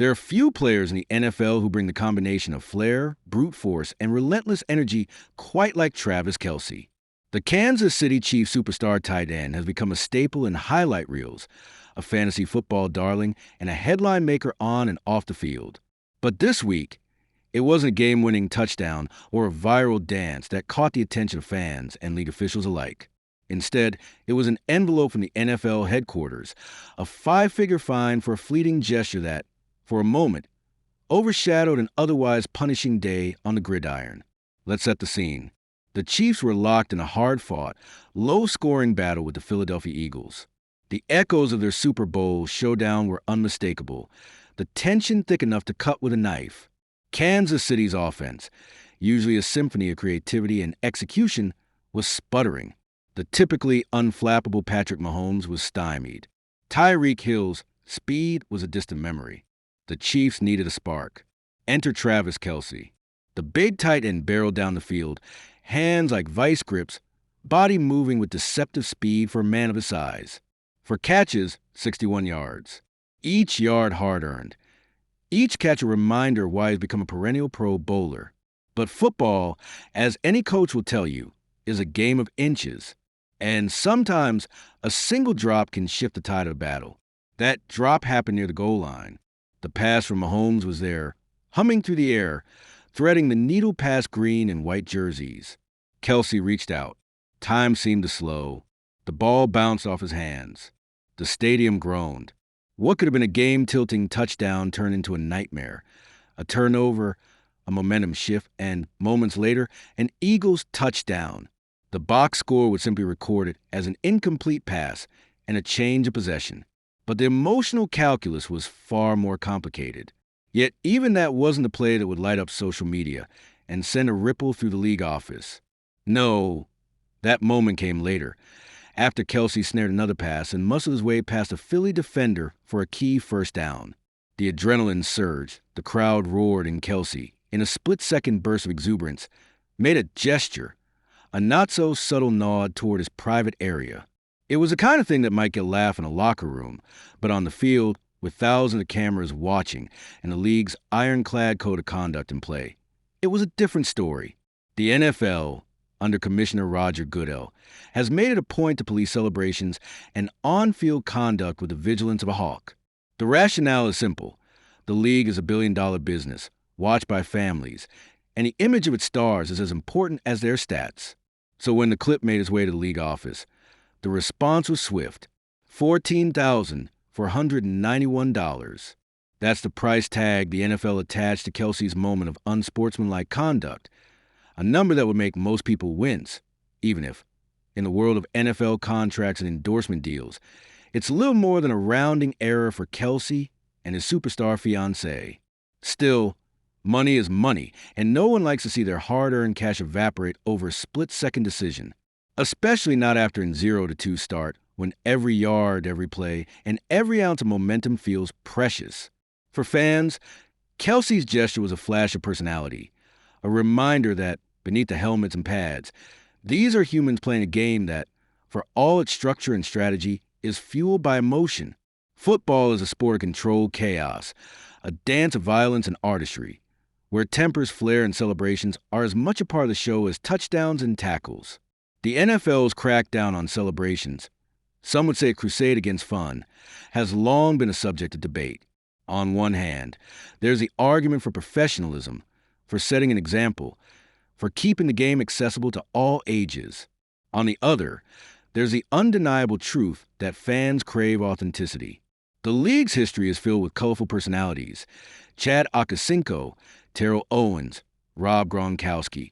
There are few players in the NFL who bring the combination of flair, brute force, and relentless energy quite like Travis Kelce. The Kansas City Chiefs superstar tight end has become a staple in highlight reels, a fantasy football darling, and a headline maker on and off the field. But this week, it wasn't a game-winning touchdown or a viral dance that caught the attention of fans and league officials alike. Instead, it was an envelope from the NFL headquarters, a five-figure fine for a fleeting gesture that, for a moment, overshadowed an otherwise punishing day on the gridiron. Let's set the scene. The Chiefs were locked in a hard-fought, low-scoring battle with the Philadelphia Eagles. The echoes of their Super Bowl showdown were unmistakable, the tension thick enough to cut with a knife. Kansas City's offense, usually a symphony of creativity and execution, was sputtering. The typically unflappable Patrick Mahomes was stymied. Tyreek Hill's speed was a distant memory. The Chiefs needed a spark. Enter Travis Kelce. The big tight end barreled down the field, hands like vice grips, body moving with deceptive speed for a man of his size. For catches, 61 yards. Each yard hard-earned. Each catch a reminder why he's become a perennial Pro Bowler. But football, as any coach will tell you, is a game of inches. And sometimes a single drop can shift the tide of battle. That drop happened near the goal line. The pass from Mahomes was there, humming through the air, threading the needle past green and white jerseys. Kelce reached out. Time seemed to slow. The ball bounced off his hands. The stadium groaned. What could have been a game-tilting touchdown turned into a nightmare? A turnover, a momentum shift, and, moments later, an Eagles touchdown. The box score would simply record it as an incomplete pass and a change of possession. But the emotional calculus was far more complicated. Yet even that wasn't the play that would light up social media and send a ripple through the league office. No, that moment came later, after Kelce snared another pass and muscled his way past a Philly defender for a key first down. The adrenaline surged, the crowd roared, and Kelce, in a split-second burst of exuberance, made a gesture, a not-so-subtle nod toward his private area. It was the kind of thing that might get a laugh in a locker room, but on the field, with thousands of cameras watching and the league's ironclad code of conduct in play, it was a different story. The NFL, under Commissioner Roger Goodell, has made it a point to police celebrations and on-field conduct with the vigilance of a hawk. The rationale is simple. The league is a billion-dollar business, watched by families, and the image of its stars is as important as their stats. So when the clip made its way to the league office, the response was swift. $14,000 for $191. That's the price tag the NFL attached to Kelce's moment of unsportsmanlike conduct, a number that would make most people wince, even if, in the world of NFL contracts and endorsement deals, it's a little more than a rounding error for Kelce and his superstar fiancée. Still, money is money, and no one likes to see their hard-earned cash evaporate over a split-second decision, especially not after a 0-2 start, when every yard, every play, and every ounce of momentum feels precious. For fans, Kelce's gesture was a flash of personality, a reminder that, beneath the helmets and pads, these are humans playing a game that, for all its structure and strategy, is fueled by emotion. Football is a sport of controlled chaos, a dance of violence and artistry, where tempers, flair, and celebrations are as much a part of the show as touchdowns and tackles. The NFL's crackdown on celebrations, some would say a crusade against fun, has long been a subject of debate. On one hand, there's the argument for professionalism, for setting an example, for keeping the game accessible to all ages. On the other, there's the undeniable truth that fans crave authenticity. The league's history is filled with colorful personalities. Chad Ochocinco, Terrell Owens, Rob Gronkowski,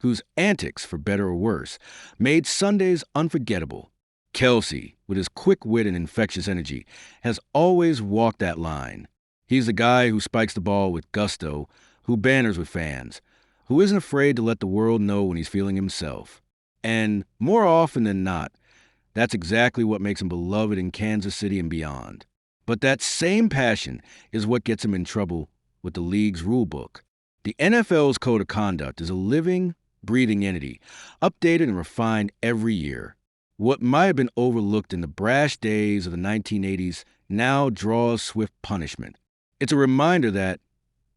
whose antics, for better or worse, made Sundays unforgettable. Kelce, with his quick wit and infectious energy, has always walked that line. He's the guy who spikes the ball with gusto, who banters with fans, who isn't afraid to let the world know when he's feeling himself. And more often than not, that's exactly what makes him beloved in Kansas City and beyond. But that same passion is what gets him in trouble with the league's rulebook. The NFL's code of conduct is a living, breathing entity, updated and refined every year. What might have been overlooked in the brash days of the 1980s now draws swift punishment. It's a reminder that,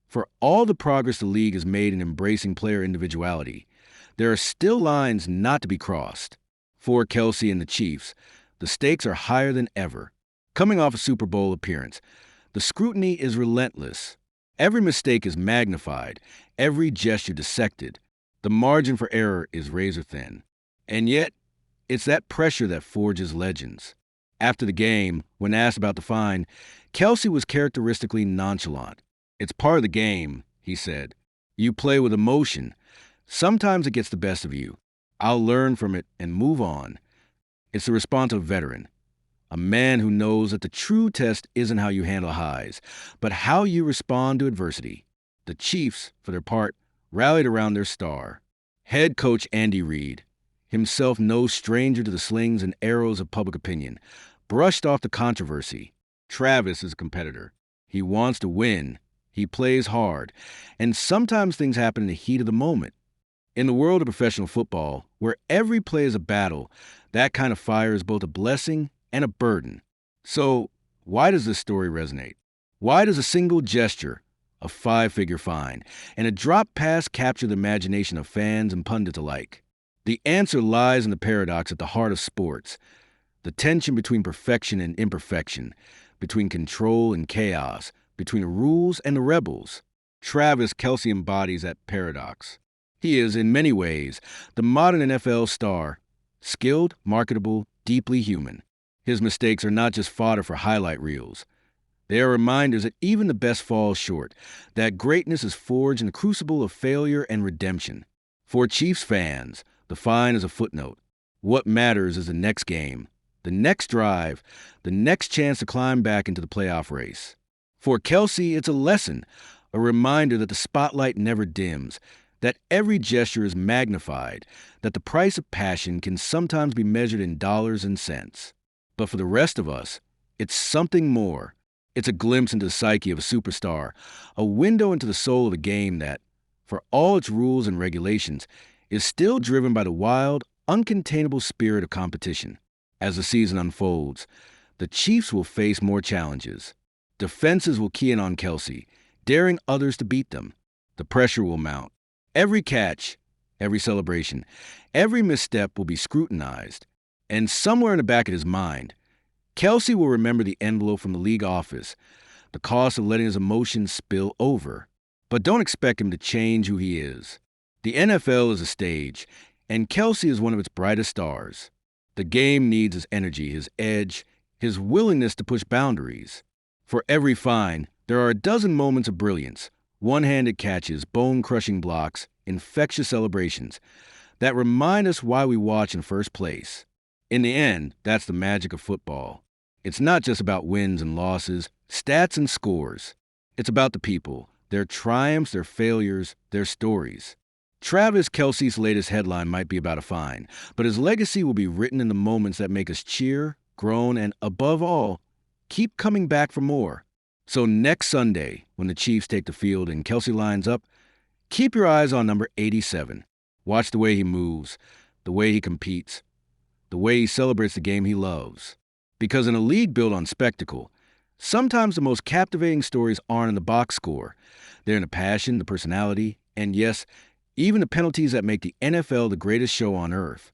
for all the progress the league has made in embracing player individuality, there are still lines not to be crossed. For Kelsey and the Chiefs, the stakes are higher than ever. Coming off a Super Bowl appearance, the scrutiny is relentless. Every mistake is magnified, every gesture dissected. The margin for error is razor thin. And yet, it's that pressure that forges legends. After the game, when asked about the fine, Kelsey was characteristically nonchalant. "It's part of the game," he said. "You play with emotion. Sometimes it gets the best of you. I'll learn from it and move on." It's the response of a veteran, a man who knows that the true test isn't how you handle highs, but how you respond to adversity. The Chiefs, for their part, rallied around their star. Head coach Andy Reid, himself no stranger to the slings and arrows of public opinion, brushed off the controversy. Travis is a competitor. He wants to win. He plays hard. And sometimes things happen in the heat of the moment. In the world of professional football, where every play is a battle, that kind of fire is both a blessing and a burden. So, why does this story resonate? Why does a single gesture, a five-figure fine, and a drop pass capture the imagination of fans and pundits alike? The answer lies in the paradox at the heart of sports, the tension between perfection and imperfection, between control and chaos, between the rules and the rebels. Travis Kelce embodies that paradox. He is, in many ways, the modern NFL star, skilled, marketable, deeply human. His mistakes are not just fodder for highlight reels. They are reminders that even the best falls short, that greatness is forged in the crucible of failure and redemption. For Chiefs fans, the fine is a footnote. What matters is the next game, the next drive, the next chance to climb back into the playoff race. For Kelce, it's a lesson, a reminder that the spotlight never dims, that every gesture is magnified, that the price of passion can sometimes be measured in dollars and cents. But for the rest of us, it's something more. It's a glimpse into the psyche of a superstar, a window into the soul of a game that, for all its rules and regulations, is still driven by the wild, uncontainable spirit of competition. As the season unfolds, the Chiefs will face more challenges. Defenses will key in on Kelce, daring others to beat them. The pressure will mount. Every catch, every celebration, every misstep will be scrutinized. And somewhere in the back of his mind, Kelce will remember the envelope from the league office, the cost of letting his emotions spill over. But don't expect him to change who he is. The NFL is a stage, and Kelce is one of its brightest stars. The game needs his energy, his edge, his willingness to push boundaries. For every fine, there are a dozen moments of brilliance, one-handed catches, bone-crushing blocks, infectious celebrations that remind us why we watch in first place. In the end, that's the magic of football. It's not just about wins and losses, stats and scores. It's about the people, their triumphs, their failures, their stories. Travis Kelce's latest headline might be about a fine, but his legacy will be written in the moments that make us cheer, groan, and, above all, keep coming back for more. So next Sunday, when the Chiefs take the field and Kelce lines up, keep your eyes on number 87. Watch the way he moves, the way he competes, the way he celebrates the game he loves. Because in a league built on spectacle, sometimes the most captivating stories aren't in the box score. They're in the passion, the personality, and yes, even the penalties that make the NFL the greatest show on earth.